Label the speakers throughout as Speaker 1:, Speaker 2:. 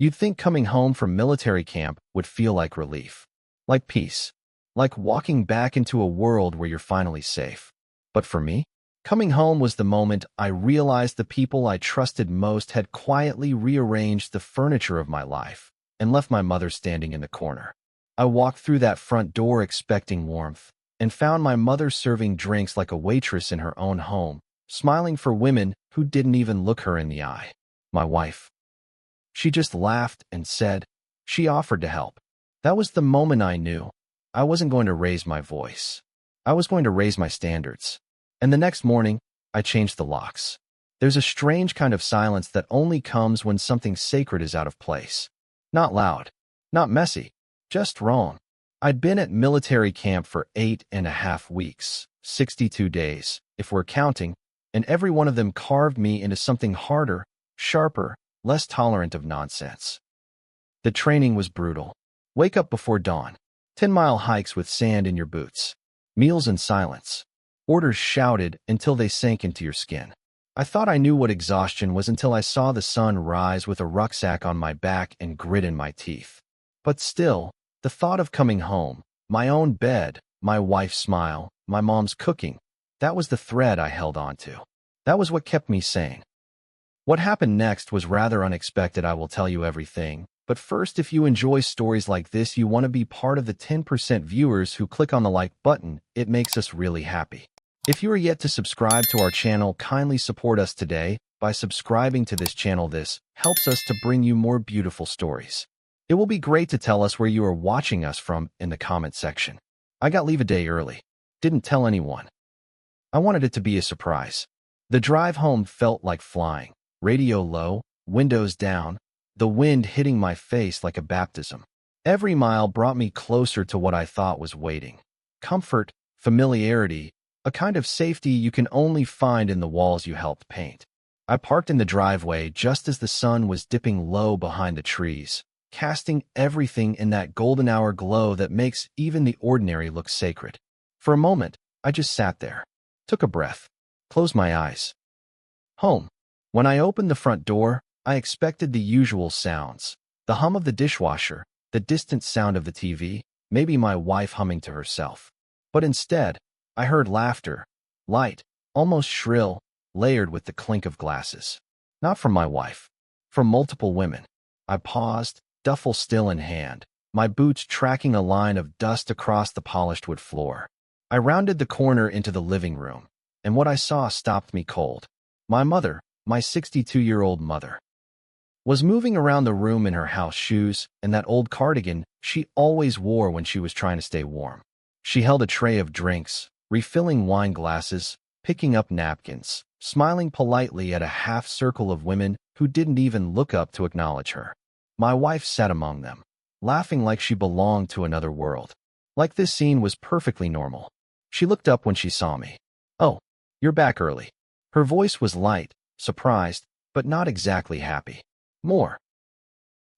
Speaker 1: You'd think coming home from military camp would feel like relief, like peace, like walking back into a world where you're finally safe. But for me, coming home was the moment I realized the people I trusted most had quietly rearranged the furniture of my life and left my mother standing in the corner. I walked through that front door expecting warmth and found my mother serving drinks like a waitress in her own home, smiling for women who didn't even look her in the eye. My wife. She just laughed and said she offered to help. That was the moment I knew I wasn't going to raise my voice. I was going to raise my standards. And the next morning, I changed the locks. There's a strange kind of silence that only comes when something sacred is out of place. Not loud, not messy, just wrong. I'd been at military camp for 8.5 weeks, 62 days, if we're counting, and every one of them carved me into something harder, sharper, less tolerant of nonsense. The training was brutal. Wake up before dawn. 10-mile hikes with sand in your boots. Meals in silence. Orders shouted until they sank into your skin. I thought I knew what exhaustion was until I saw the sun rise with a rucksack on my back and grit in my teeth. But still, the thought of coming home, my own bed, my wife's smile, my mom's cooking, that was the thread I held on to. That was what kept me sane. What happened next was rather unexpected. I will tell you everything. But first, if you enjoy stories like this, you want to be part of the 10% viewers who click on the like button. It makes us really happy. If you are yet to subscribe to our channel, kindly support us today by subscribing to this channel. This helps us to bring you more beautiful stories. It will be great to tell us where you are watching us from in the comment section. I got leave a day early. Didn't tell anyone. I wanted it to be a surprise. The drive home felt like flying. Radio low, windows down, the wind hitting my face like a baptism. Every mile brought me closer to what I thought was waiting. Comfort, familiarity, a kind of safety you can only find in the walls you helped paint. I parked in the driveway just as the sun was dipping low behind the trees, casting everything in that golden hour glow that makes even the ordinary look sacred. For a moment, I just sat there, took a breath, closed my eyes. Home. When I opened the front door, I expected the usual sounds, the hum of the dishwasher, the distant sound of the TV, maybe my wife humming to herself. But instead, I heard laughter, light, almost shrill, layered with the clink of glasses. Not from my wife, from multiple women. I paused, duffel still in hand, my boots tracking a line of dust across the polished wood floor. I rounded the corner into the living room, and what I saw stopped me cold. My mother, my 62-year-old mother, was moving around the room in her house shoes and that old cardigan she always wore when she was trying to stay warm. She held a tray of drinks, refilling wine glasses, picking up napkins, smiling politely at a half-circle of women who didn't even look up to acknowledge her. My wife sat among them, laughing like she belonged to another world. Like this scene was perfectly normal. She looked up when she saw me. "Oh, you're back early." Her voice was light, surprised, but not exactly happy. More.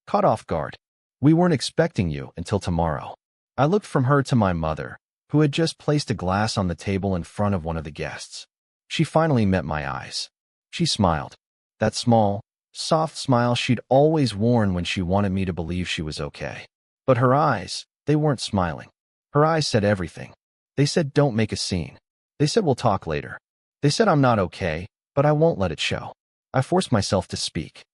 Speaker 1: Caught off guard. "We weren't expecting you until tomorrow." I looked from her to my mother, who had just placed a glass on the table in front of one of the guests. She finally met my eyes. She smiled. That small, soft smile she'd always worn when she wanted me to believe she was okay. But her eyes, they weren't smiling. Her eyes said everything. They said, "Don't make a scene." They said, "We'll talk later." They said, "I'm not okay, but I won't let it show." I forced myself to speak.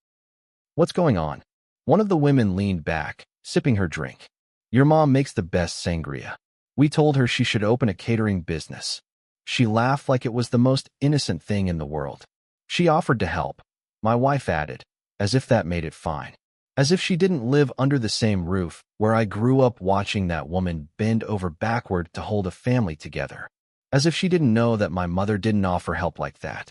Speaker 1: "What's going on?" One of the women leaned back, sipping her drink. "Your mom makes the best sangria. We told her she should open a catering business." She laughed like it was the most innocent thing in the world. "She offered to help," my wife added, as if that made it fine. As if she didn't live under the same roof where I grew up watching that woman bend over backward to hold a family together. As if she didn't know that my mother didn't offer help like that.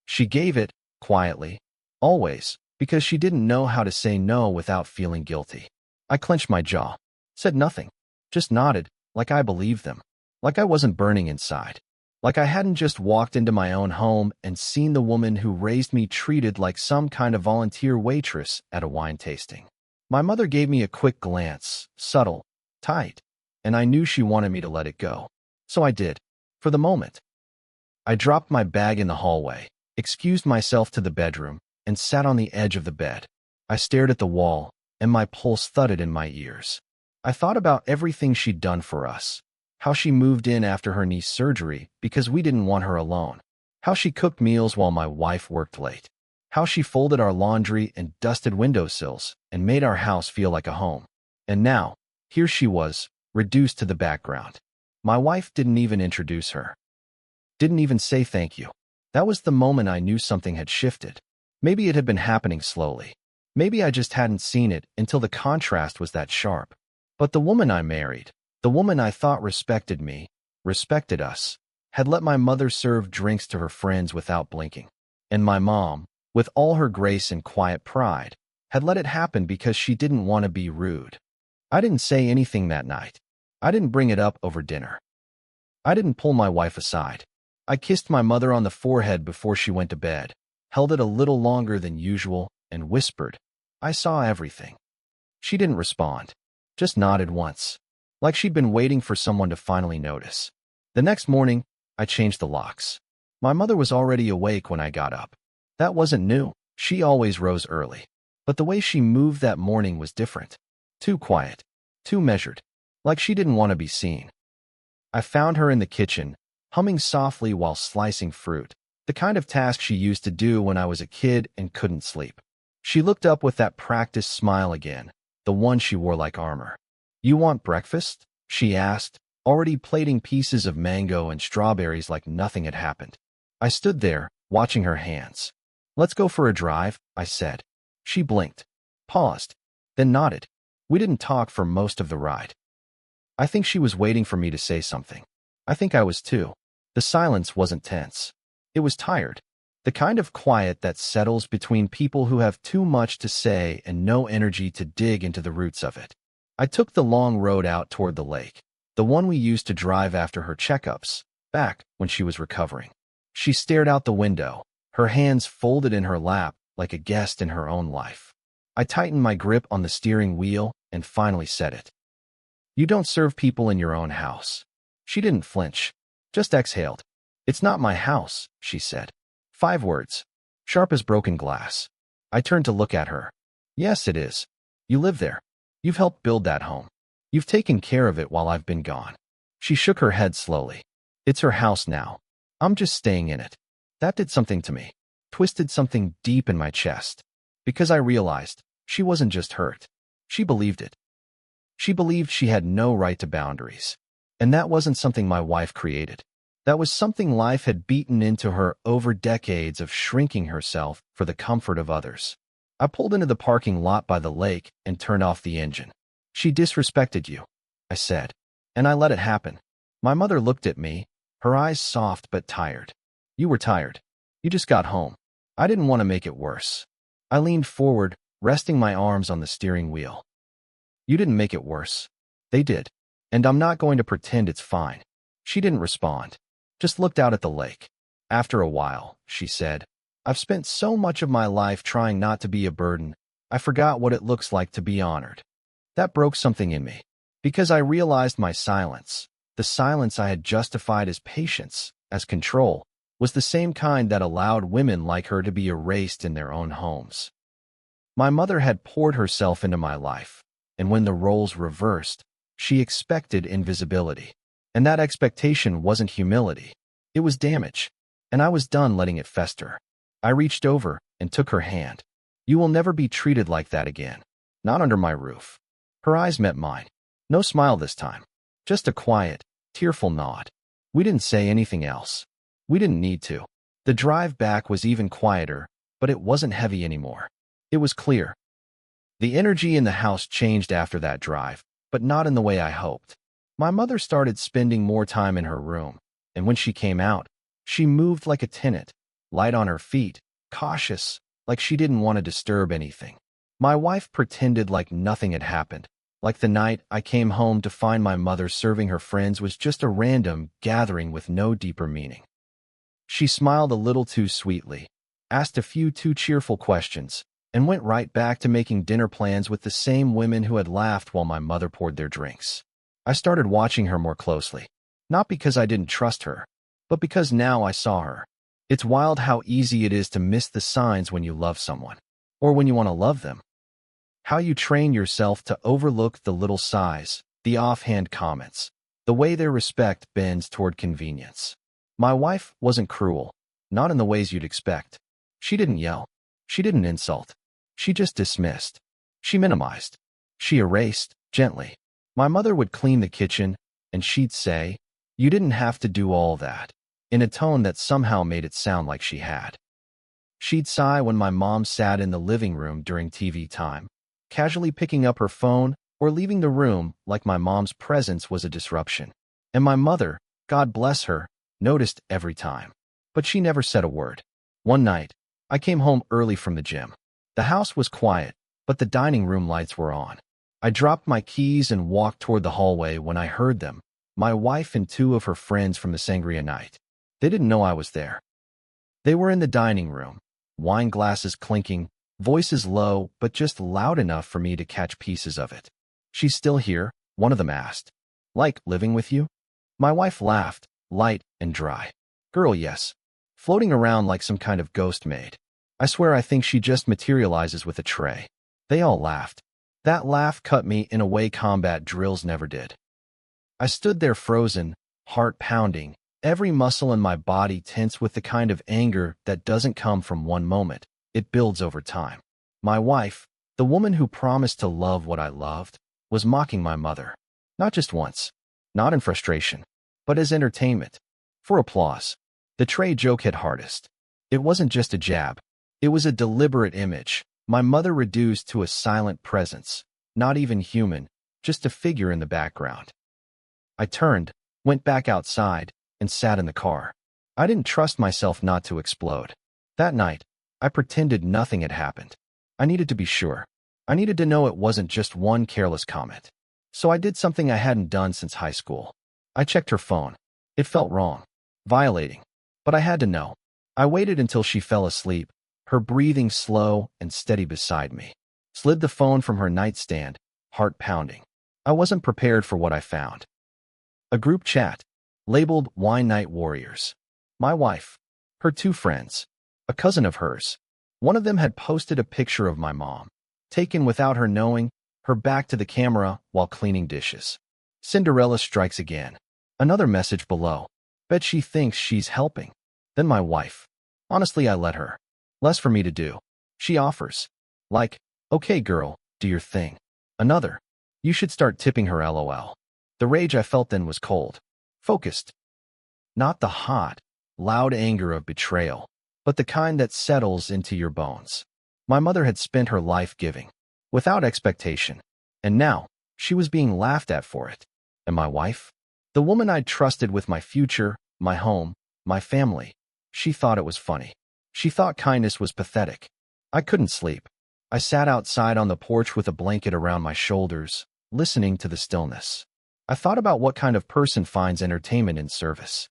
Speaker 1: She gave it, quietly, always, because she didn't know how to say no without feeling guilty. I clenched my jaw, said nothing, just nodded, like I believed them, like I wasn't burning inside, like I hadn't just walked into my own home and seen the woman who raised me treated like some kind of volunteer waitress at a wine tasting. My mother gave me a quick glance, subtle, tight, and I knew she wanted me to let it go. So I did, for the moment. I dropped my bag in the hallway, excused myself to the bedroom, and sat on the edge of the bed. I stared at the wall, and my pulse thudded in my ears. I thought about everything she'd done for us. How she moved in after her knee surgery because we didn't want her alone. How she cooked meals while my wife worked late. How she folded our laundry and dusted windowsills and made our house feel like a home. And now, here she was, reduced to the background. My wife didn't even introduce her. Didn't even say thank you. That was the moment I knew something had shifted. Maybe it had been happening slowly. Maybe I just hadn't seen it until the contrast was that sharp. But the woman I married, the woman I thought respected me, respected us, had let my mother serve drinks to her friends without blinking. And my mom, with all her grace and quiet pride, had let it happen because she didn't want to be rude. I didn't say anything that night. I didn't bring it up over dinner. I didn't pull my wife aside. I kissed my mother on the forehead before she went to bed, held it a little longer than usual, and whispered, "I saw everything." She didn't respond, just nodded once, like she'd been waiting for someone to finally notice. The next morning, I changed the locks. My mother was already awake when I got up. That wasn't new. She always rose early. But the way she moved that morning was different. Too quiet, too measured, like she didn't want to be seen. I found her in the kitchen, humming softly while slicing fruit, the kind of task she used to do when I was a kid and couldn't sleep. She looked up with that practiced smile again, the one she wore like armor. "You want breakfast?" she asked, already plating pieces of mango and strawberries like nothing had happened. I stood there, watching her hands. "Let's go for a drive," I said. She blinked, paused, then nodded. We didn't talk for most of the ride. I think she was waiting for me to say something. I think I was too. The silence wasn't tense. It was tired. The kind of quiet that settles between people who have too much to say and no energy to dig into the roots of it. I took the long road out toward the lake, the one we used to drive after her checkups, back when she was recovering. She stared out the window, her hands folded in her lap like a guest in her own life. I tightened my grip on the steering wheel and finally said it. "You don't serve people in your own house." She didn't flinch, just exhaled. "It's not my house," she said. 5 words, sharp as broken glass. I turned to look at her. "Yes, it is. You live there. You've helped build that home. You've taken care of it while I've been gone." She shook her head slowly. "It's her house now. I'm just staying in it." That did something to me, twisted something deep in my chest, because I realized she wasn't just hurt. She believed it. She believed she had no right to boundaries. And that wasn't something my wife created. That was something life had beaten into her over decades of shrinking herself for the comfort of others. I pulled into the parking lot by the lake and turned off the engine. "She disrespected you," I said, and I let it happen. My mother looked at me, her eyes soft but tired. "You were tired. You just got home." I didn't want to make it worse. I leaned forward, resting my arms on the steering wheel. "You didn't make it worse. They did. And I'm not going to pretend it's fine." She didn't respond, just looked out at the lake. "After a while," she said, "I've spent so much of my life trying not to be a burden, I forgot what it looks like to be honored." That broke something in me, because I realized my silence, the silence I had justified as patience, as control, was the same kind that allowed women like her to be erased in their own homes. My mother had poured herself into my life, and when the roles reversed, she expected invisibility. And that expectation wasn't humility. It was damage. And I was done letting it fester. I reached over and took her hand. "You will never be treated like that again. Not under my roof." Her eyes met mine. No smile this time. Just a quiet, tearful nod. We didn't say anything else. We didn't need to. The drive back was even quieter, but it wasn't heavy anymore. It was clear. The energy in the house changed after that drive, but not in the way I hoped. My mother started spending more time in her room, and when she came out, she moved like a tenant, light on her feet, cautious, like she didn't want to disturb anything. My wife pretended like nothing had happened, like the night I came home to find my mother serving her friends was just a random gathering with no deeper meaning. She smiled a little too sweetly, asked a few too cheerful questions, and went right back to making dinner plans with the same women who had laughed while my mother poured their drinks. I started watching her more closely, not because I didn't trust her, but because now I saw her. It's wild how easy it is to miss the signs when you love someone, or when you want to love them. How you train yourself to overlook the little sighs, the offhand comments, the way their respect bends toward convenience. My wife wasn't cruel, not in the ways you'd expect. She didn't yell. She didn't insult. She just dismissed. She minimized. She erased, gently. My mother would clean the kitchen, and she'd say, "You didn't have to do all that," in a tone that somehow made it sound like she had. She'd sigh when my mom sat in the living room during TV time, casually picking up her phone or leaving the room like my mom's presence was a disruption. And my mother, God bless her, noticed every time. But she never said a word. One night, I came home early from the gym. The house was quiet, but the dining room lights were on. I dropped my keys and walked toward the hallway when I heard them, my wife and two of her friends from the sangria night. They didn't know I was there. They were in the dining room, wine glasses clinking, voices low but just loud enough for me to catch pieces of it. "She's still here?" one of them asked. "Like living with you?" My wife laughed, light and dry. "Girl, yes. Floating around like some kind of ghost maid. I swear I think she just materializes with a tray." They all laughed. That laugh cut me in a way combat drills never did. I stood there frozen, heart pounding, every muscle in my body tense with the kind of anger that doesn't come from one moment. It builds over time. My wife, the woman who promised to love what I loved, was mocking my mother. Not just once, not in frustration, but as entertainment, for applause. The tray joke hit hardest. It wasn't just a jab. It was a deliberate image. My mother reduced to a silent presence, not even human, just a figure in the background. I turned, went back outside, and sat in the car. I didn't trust myself not to explode. That night, I pretended nothing had happened. I needed to be sure. I needed to know it wasn't just one careless comment. So I did something I hadn't done since high school. I checked her phone. It felt wrong, violating, but I had to know. I waited until she fell asleep, her breathing slow and steady beside me. Slid the phone from her nightstand, heart pounding. I wasn't prepared for what I found. A group chat, labeled Wine Night Warriors. My wife, her two friends, a cousin of hers. One of them had posted a picture of my mom, taken without her knowing, her back to the camera while cleaning dishes. Cinderella strikes again. Another message below. Bet she thinks she's helping. Then my wife. Honestly, I let her. Less for me to do. She offers. Like, "Okay girl, do your thing." Another. "You should start tipping her LOL." The rage I felt then was cold. Focused. Not the hot, loud anger of betrayal, but the kind that settles into your bones. My mother had spent her life giving, without expectation, and now she was being laughed at for it. And my wife? The woman I'd trusted with my future, my home, my family. She thought it was funny. She thought kindness was pathetic. I couldn't sleep. I sat outside on the porch with a blanket around my shoulders, listening to the stillness. I thought about what kind of person finds entertainment in service.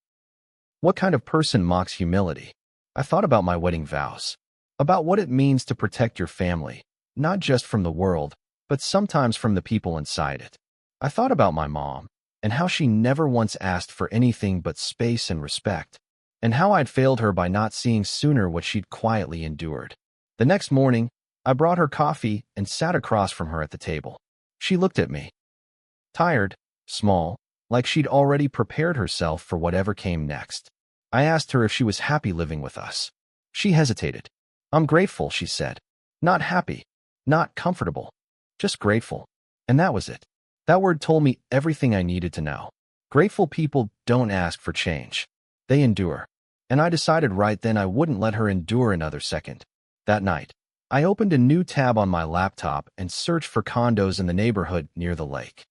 Speaker 1: What kind of person mocks humility? I thought about my wedding vows, about what it means to protect your family, not just from the world, but sometimes from the people inside it. I thought about my mom, and how she never once asked for anything but space and respect, and how I'd failed her by not seeing sooner what she'd quietly endured. The next morning, I brought her coffee and sat across from her at the table. She looked at me. Tired, small, like she'd already prepared herself for whatever came next. I asked her if she was happy living with us. She hesitated. "I'm grateful," she said. "Not happy, not comfortable, just grateful." And that was it. That word told me everything I needed to know. Grateful people don't ask for change. They endure. And I decided right then I wouldn't let her endure another second. That night, I opened a new tab on my laptop and searched for condos in the neighborhood near the lake.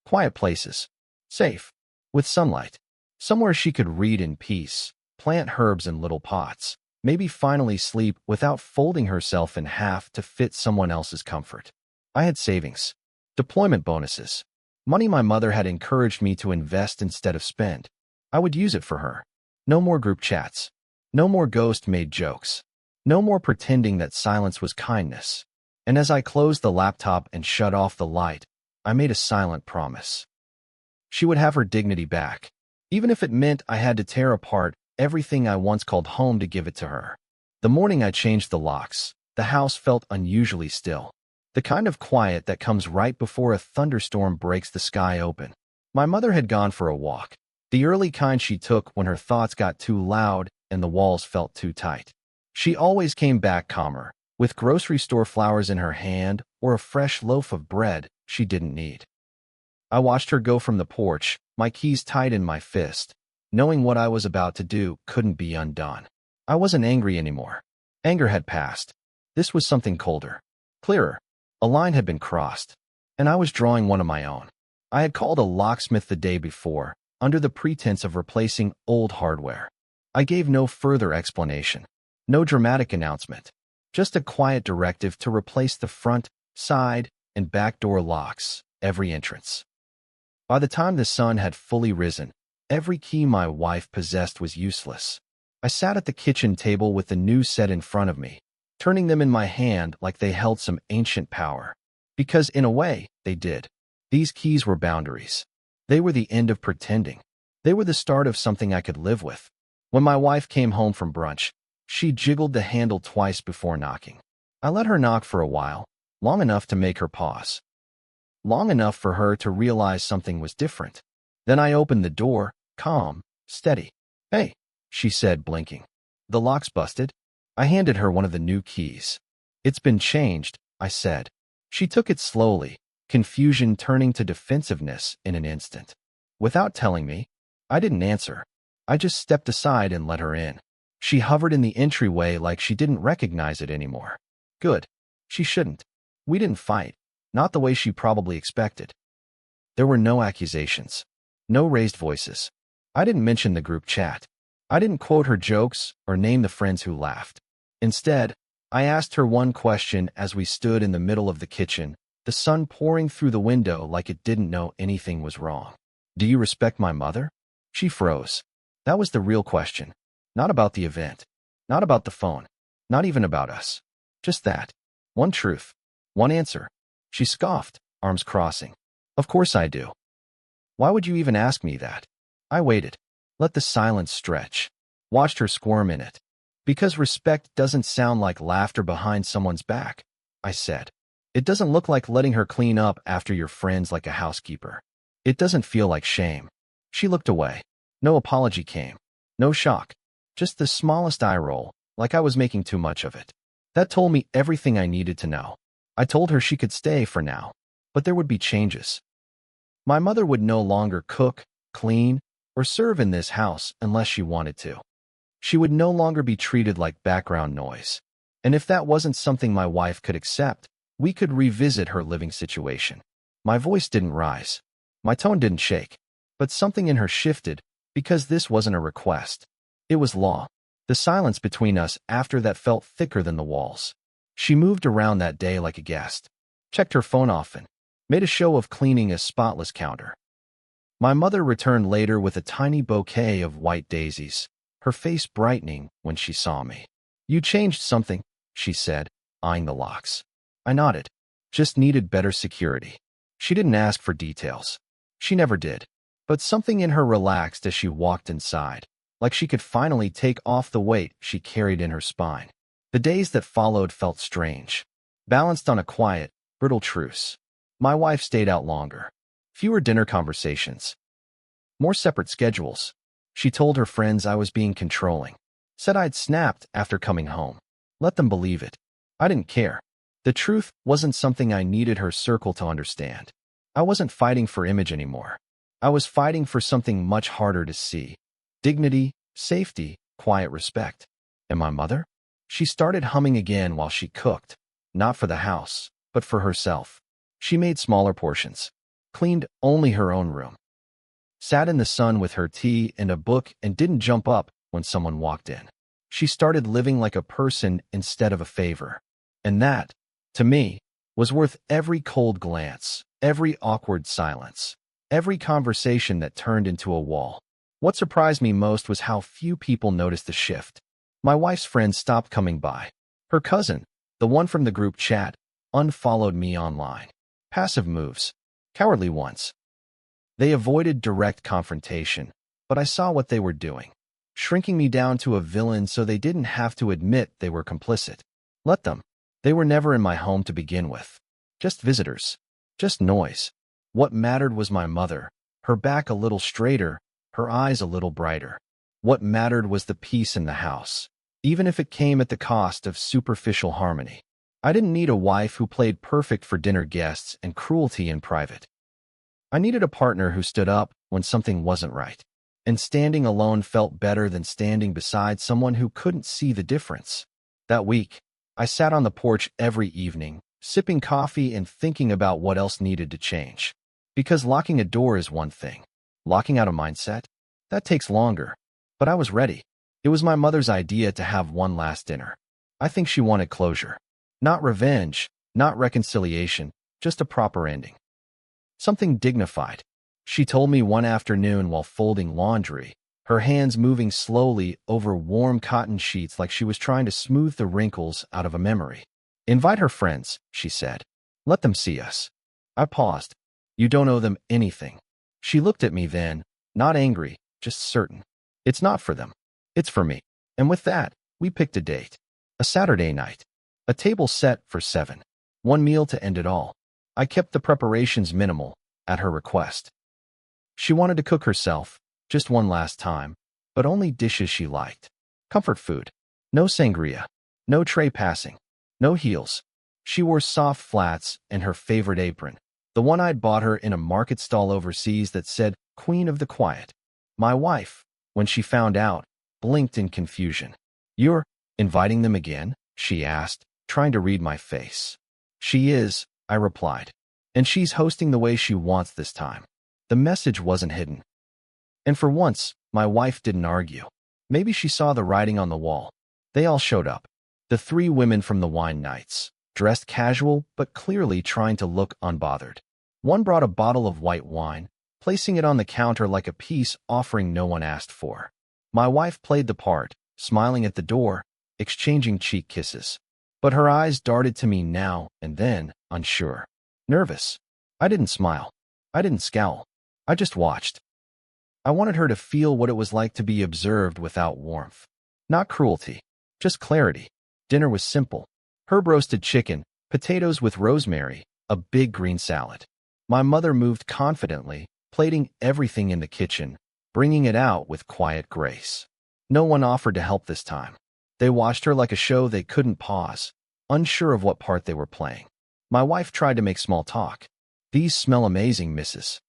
Speaker 1: Quiet places. Safe. With sunlight. Somewhere she could read in peace, plant herbs in little pots, maybe finally sleep without folding herself in half to fit someone else's comfort. I had savings. Deployment bonuses. Money my mother had encouraged me to invest instead of spend. I would use it for her. No more group chats. No more ghost-made jokes. No more pretending that silence was kindness. And as I closed the laptop and shut off the light, I made a silent promise. She would have her dignity back, even if it meant I had to tear apart everything I once called home to give it to her. The morning I changed the locks, the house felt unusually still. The kind of quiet that comes right before a thunderstorm breaks the sky open. My mother had gone for a walk, the early kind she took when her thoughts got too loud and the walls felt too tight. She always came back calmer, with grocery store flowers in her hand or a fresh loaf of bread she didn't need. I watched her go from the porch, my keys tight in my fist, knowing what I was about to do couldn't be undone. I wasn't angry anymore. Anger had passed. This was something colder, clearer. A line had been crossed, and I was drawing one of my own. I had called a locksmith the day before, under the pretense of replacing old hardware. I gave no further explanation, no dramatic announcement, just a quiet directive to replace the front, side, and back door locks, every entrance. By the time the sun had fully risen, every key my wife possessed was useless. I sat at the kitchen table with the new set in front of me, turning them in my hand like they held some ancient power. Because in a way, they did. These keys were boundaries. They were the end of pretending. They were the start of something I could live with. When my wife came home from brunch, she jiggled the handle twice before knocking. I let her knock for a while, long enough to make her pause. Long enough for her to realize something was different. Then I opened the door, calm, steady. "Hey," she said, blinking. "The lock's busted." I handed her one of the new keys. "It's been changed," I said. She took it slowly, confusion turning to defensiveness in an instant. Without telling me, I didn't answer. I just stepped aside and let her in. She hovered in the entryway like she didn't recognize it anymore. Good. She shouldn't. We didn't fight. Not the way she probably expected. There were no accusations. No raised voices. I didn't mention the group chat. I didn't quote her jokes or name the friends who laughed. Instead, I asked her one question as we stood in the middle of the kitchen, the sun pouring through the window like it didn't know anything was wrong. "Do you respect my mother?" She froze. That was the real question. Not about the event. Not about the phone. Not even about us. Just that. One truth. One answer. She scoffed, arms crossing. "Of course I do." "Why would you even ask me that?" I waited. Let the silence stretch. Watched her squirm in it. "Because respect doesn't sound like laughter behind someone's back," I said. "It doesn't look like letting her clean up after your friends like a housekeeper. It doesn't feel like shame." She looked away. No apology came. No shock. Just the smallest eye roll, like I was making too much of it. That told me everything I needed to know. I told her she could stay for now, but there would be changes. My mother would no longer cook, clean, or serve in this house unless she wanted to. She would no longer be treated like background noise. And if that wasn't something my wife could accept, we could revisit her living situation. My voice didn't rise. My tone didn't shake. But something in her shifted, because this wasn't a request. It was law. The silence between us after that felt thicker than the walls. She moved around that day like a guest. Checked her phone often. Made a show of cleaning a spotless counter. My mother returned later with a tiny bouquet of white daisies, her face brightening when she saw me. "You changed something," she said, eyeing the locks. I nodded. "Just needed better security." She didn't ask for details. She never did. But something in her relaxed as she walked inside, like she could finally take off the weight she carried in her spine. The days that followed felt strange, balanced on a quiet, brittle truce. My wife stayed out longer. Fewer dinner conversations. More separate schedules. She told her friends I was being controlling. Said I'd snapped after coming home. Let them believe it. I didn't care. The truth wasn't something I needed her circle to understand. I wasn't fighting for image anymore. I was fighting for something much harder to see. Dignity, safety, quiet respect. And my mother? She started humming again while she cooked. Not for the house, but for herself. She made smaller portions. Cleaned only her own room. Sat in the sun with her tea and a book and didn't jump up when someone walked in. She started living like a person instead of a favor. And that, to me, was worth every cold glance, every awkward silence, every conversation that turned into a wall. What surprised me most was how few people noticed the shift. My wife's friends stopped coming by. Her cousin, the one from the group chat, unfollowed me online. Passive moves. Cowardly ones. They avoided direct confrontation, but I saw what they were doing. Shrinking me down to a villain so they didn't have to admit they were complicit. Let them. They were never in my home to begin with. Just visitors. Just noise. What mattered was my mother, her back a little straighter, her eyes a little brighter. What mattered was the peace in the house, even if it came at the cost of superficial harmony. I didn't need a wife who played perfect for dinner guests and cruelty in private. I needed a partner who stood up when something wasn't right. And standing alone felt better than standing beside someone who couldn't see the difference. That week, I sat on the porch every evening, sipping coffee and thinking about what else needed to change. Because locking a door is one thing. Locking out a mindset? That takes longer. But I was ready. It was my mother's idea to have one last dinner. I think she wanted closure. Not revenge, not reconciliation, just a proper ending. Something dignified. She told me one afternoon while folding laundry, her hands moving slowly over warm cotton sheets like she was trying to smooth the wrinkles out of a memory. Invite her friends, she said. Let them see us. I paused. You don't owe them anything. She looked at me then, not angry, just certain. It's not for them. It's for me. And with that, we picked a date. A Saturday night. A table set for 7. One meal to end it all. I kept the preparations minimal, at her request. She wanted to cook herself, just one last time, but only dishes she liked. Comfort food. No sangria. No tray passing. No heels. She wore soft flats and her favorite apron, the one I'd bought her in a market stall overseas that said, Queen of the Quiet. My wife, when she found out, blinked in confusion. You're inviting them again? She asked, trying to read my face. She is, I replied. And she's hosting the way she wants this time. The message wasn't hidden. And for once, my wife didn't argue. Maybe she saw the writing on the wall. They all showed up. The 3 women from the wine nights, dressed casual but clearly trying to look unbothered. One brought a bottle of white wine, placing it on the counter like a peace offering no one asked for. My wife played the part, smiling at the door, exchanging cheek kisses. But her eyes darted to me now and then, unsure. Nervous. I didn't smile. I didn't scowl. I just watched. I wanted her to feel what it was like to be observed without warmth. Not cruelty, just clarity. Dinner was simple. Herb roasted chicken, potatoes with rosemary, a big green salad. My mother moved confidently, plating everything in the kitchen, bringing it out with quiet grace. No one offered to help this time. They watched her like a show they couldn't pause, unsure of what part they were playing. My wife tried to make small talk. These smell amazing, Mrs.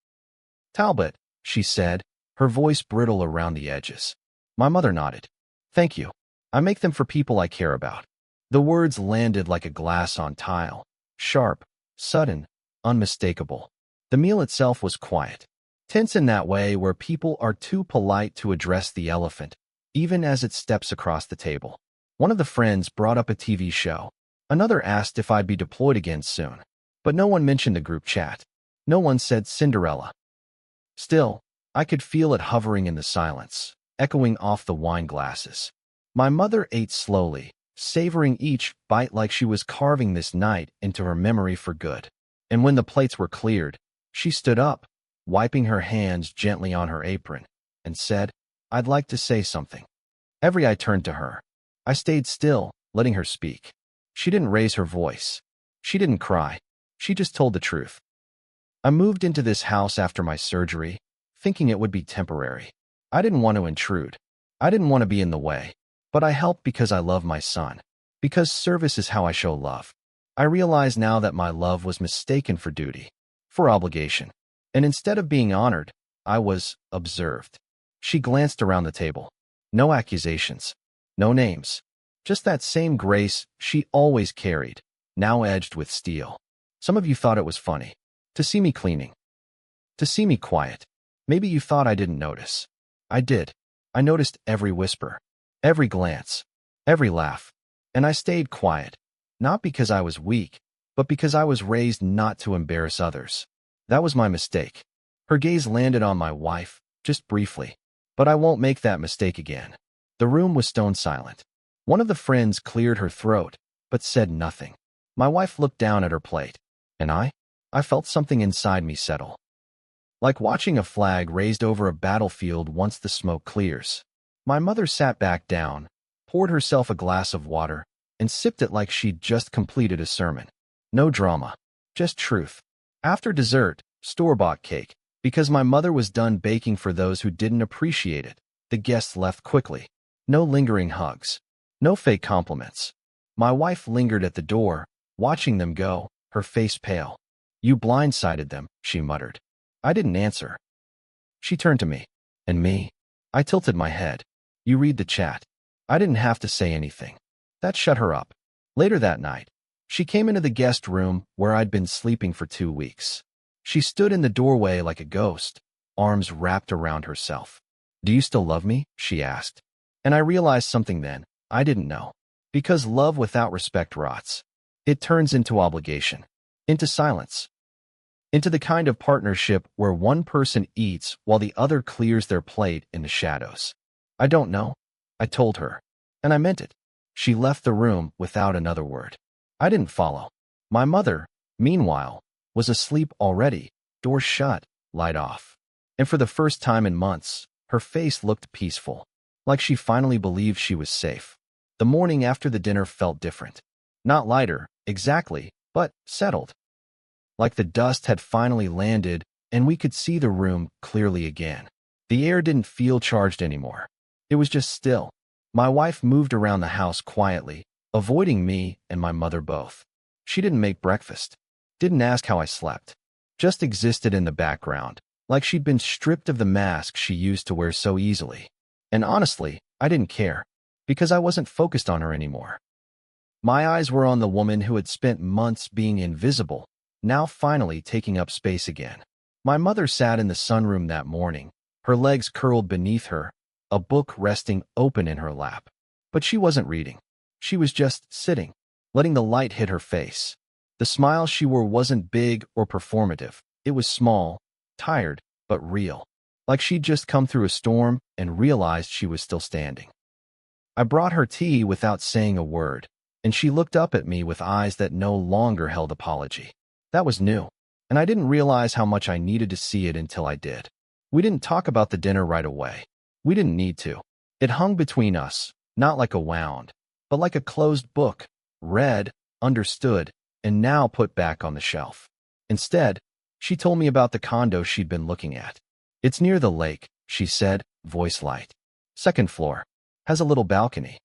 Speaker 1: Talbot, she said, her voice brittle around the edges. My mother nodded. Thank you. I make them for people I care about. The words landed like a glass on tile, sharp, sudden, unmistakable. The meal itself was quiet, tense in that way where people are too polite to address the elephant, even as it steps across the table. One of the friends brought up a TV show. Another asked if I'd be deployed again soon. But no one mentioned the group chat. No one said Cinderella. Still, I could feel it hovering in the silence, echoing off the wine glasses. My mother ate slowly, savoring each bite like she was carving this night into her memory for good. And when the plates were cleared, she stood up, wiping her hands gently on her apron, and said, I'd like to say something. Every eye turned to her. I stayed still, letting her speak. She didn't raise her voice. She didn't cry. She just told the truth. I moved into this house after my surgery, thinking it would be temporary. I didn't want to intrude. I didn't want to be in the way. But I helped because I love my son. Because service is how I show love. I realize now that my love was mistaken for duty, for obligation. And instead of being honored, I was observed. She glanced around the table. No accusations. No names. Just that same grace she always carried, now edged with steel. Some of you thought it was funny. To see me cleaning. To see me quiet. Maybe you thought I didn't notice. I did. I noticed every whisper, every glance, every laugh. And I stayed quiet, not because I was weak, but because I was raised not to embarrass others. That was my mistake. Her gaze landed on my wife, just briefly. But I won't make that mistake again. The room was stone silent. One of the friends cleared her throat, but said nothing. My wife looked down at her plate. And I felt something inside me settle. Like watching a flag raised over a battlefield once the smoke clears. My mother sat back down, poured herself a glass of water, and sipped it like she'd just completed a sermon. No drama. Just truth. After dessert, store-bought cake. Because my mother was done baking for those who didn't appreciate it, the guests left quickly. No lingering hugs. No fake compliments. My wife lingered at the door, watching them go, her face pale. "You blindsided them," she muttered. I didn't answer. She turned to me. "And me?" I tilted my head. "You read the chat." I didn't have to say anything. That shut her up. Later that night, she came into the guest room where I'd been sleeping for 2 weeks. She stood in the doorway like a ghost, arms wrapped around herself. "Do you still love me?" she asked. And I realized something then I didn't know. Because love without respect rots. It turns into obligation, into silence, into the kind of partnership where one person eats while the other clears their plate in the shadows. "I don't know," I told her, and I meant it. She left the room without another word. I didn't follow. My mother, meanwhile, was asleep already, door shut, light off. And for the first time in months, her face looked peaceful, like she finally believed she was safe. The morning after the dinner felt different. Not lighter, exactly, but settled. Like the dust had finally landed, and we could see the room clearly again. The air didn't feel charged anymore. It was just still. My wife moved around the house quietly, avoiding me and my mother both. She didn't make breakfast. Didn't ask how I slept. Just existed in the background, like she'd been stripped of the mask she used to wear so easily. And honestly, I didn't care, because I wasn't focused on her anymore. My eyes were on the woman who had spent months being invisible, now finally taking up space again. My mother sat in the sunroom that morning, her legs curled beneath her, a book resting open in her lap. But she wasn't reading. She was just sitting, letting the light hit her face. The smile she wore wasn't big or performative. It was small, tired, but real. Like she'd just come through a storm and realized she was still standing. I brought her tea without saying a word, and she looked up at me with eyes that no longer held apology. That was new, and I didn't realize how much I needed to see it until I did. We didn't talk about the dinner right away. We didn't need to. It hung between us, not like a wound, but like a closed book, read, understood, and now put back on the shelf. Instead, she told me about the condo she'd been looking at. "It's near the lake," she said, voice light. "Second floor. Has a little balcony.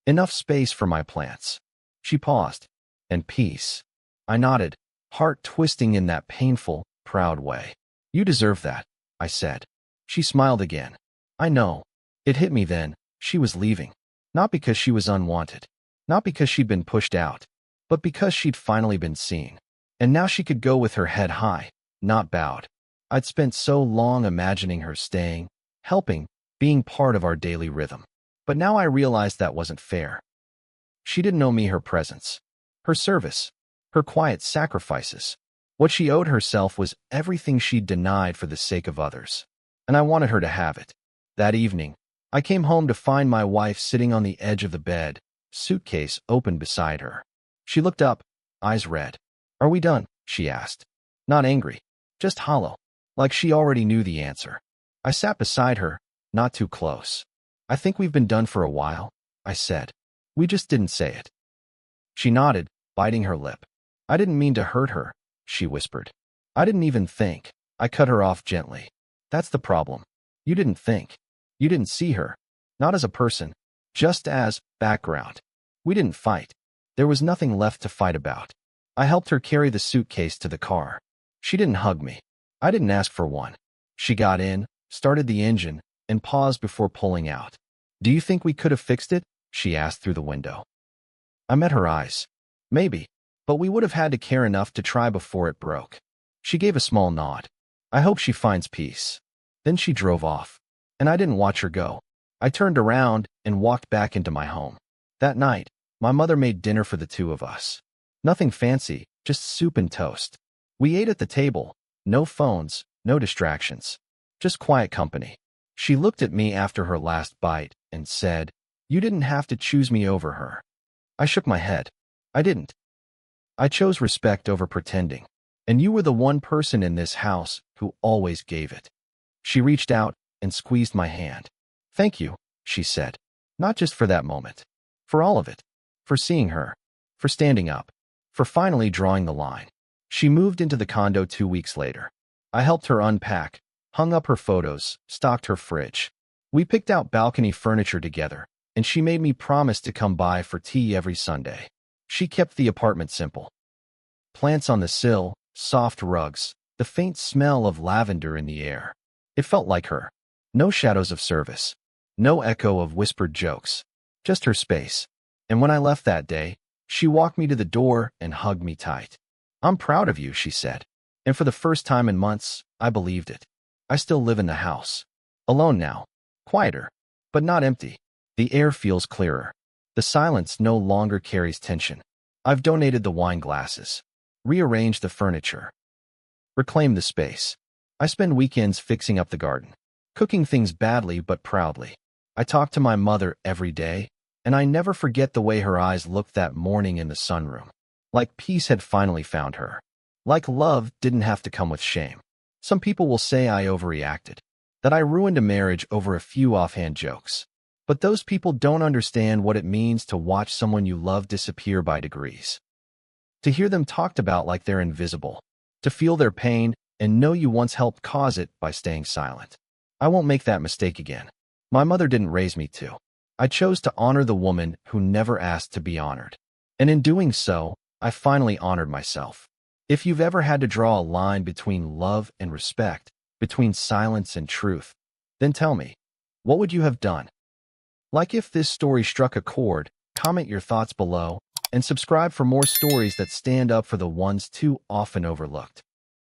Speaker 1: Enough space for my plants." She paused. "And peace." I nodded, heart twisting in that painful, proud way. "You deserve that," I said. She smiled again. I know. It hit me then. She was leaving. Not because she was unwanted. Not because she'd been pushed out. But because she'd finally been seen. And now she could go with her head high, not bowed. I'd spent so long imagining her staying, helping, being part of our daily rhythm. But now I realized that wasn't fair. She didn't owe me her presence, her service, her quiet sacrifices. What she owed herself was everything she'd denied for the sake of others. And I wanted her to have it. That evening, I came home to find my wife sitting on the edge of the bed, suitcase open beside her. She looked up, eyes red. "Are we done?" she asked. Not angry, just hollow, like she already knew the answer. I sat beside her, not too close. "I think we've been done for a while," I said. "We just didn't say it." She nodded, biting her lip. "I didn't mean to hurt her," she whispered. "I didn't even think." I cut her off gently. "That's the problem. You didn't think. You didn't see her. Not as a person, just as background. We didn't fight. There was nothing left to fight about." I helped her carry the suitcase to the car. She didn't hug me. I didn't ask for one. She got in, started the engine, and paused before pulling out. "Do you think we could have fixed it?" she asked through the window. I met her eyes. "Maybe, but we would have had to care enough to try before it broke." She gave a small nod. "I hope she finds peace." Then she drove off, and I didn't watch her go. I turned around and walked back into my home. That night, my mother made dinner for the two of us. Nothing fancy, just soup and toast. We ate at the table, no phones, no distractions, just quiet company. She looked at me after her last bite and said, "You didn't have to choose me over her." I shook my head. I didn't. I chose respect over pretending, and you were the one person in this house who always gave it. She reached out and squeezed my hand. "Thank you," she said. "Not just for that moment. For all of it. For seeing her. For standing up. For finally drawing the line." She moved into the condo 2 weeks later. I helped her unpack, hung up her photos, stocked her fridge. We picked out balcony furniture together, and she made me promise to come by for tea every Sunday. She kept the apartment simple. Plants on the sill, soft rugs, the faint smell of lavender in the air. It felt like her. No shadows of service. No echo of whispered jokes. Just her space. And when I left that day, she walked me to the door and hugged me tight. "I'm proud of you," she said. And for the first time in months, I believed it. I still live in the house. Alone now. Quieter. But not empty. The air feels clearer. The silence no longer carries tension. I've donated the wine glasses. Rearranged the furniture. Reclaimed the space. I spend weekends fixing up the garden. Cooking things badly but proudly. I talk to my mother every day, and I never forget the way her eyes looked that morning in the sunroom. Like peace had finally found her. Like love didn't have to come with shame. Some people will say I overreacted, that I ruined a marriage over a few offhand jokes. But those people don't understand what it means to watch someone you love disappear by degrees. To hear them talked about like they're invisible. To feel their pain and know you once helped cause it by staying silent. I won't make that mistake again. My mother didn't raise me to. I chose to honor the woman who never asked to be honored. And in doing so, I finally honored myself. If you've ever had to draw a line between love and respect, between silence and truth, then tell me, what would you have done? Like if this story struck a chord, comment your thoughts below, and subscribe for more stories that stand up for the ones too often overlooked.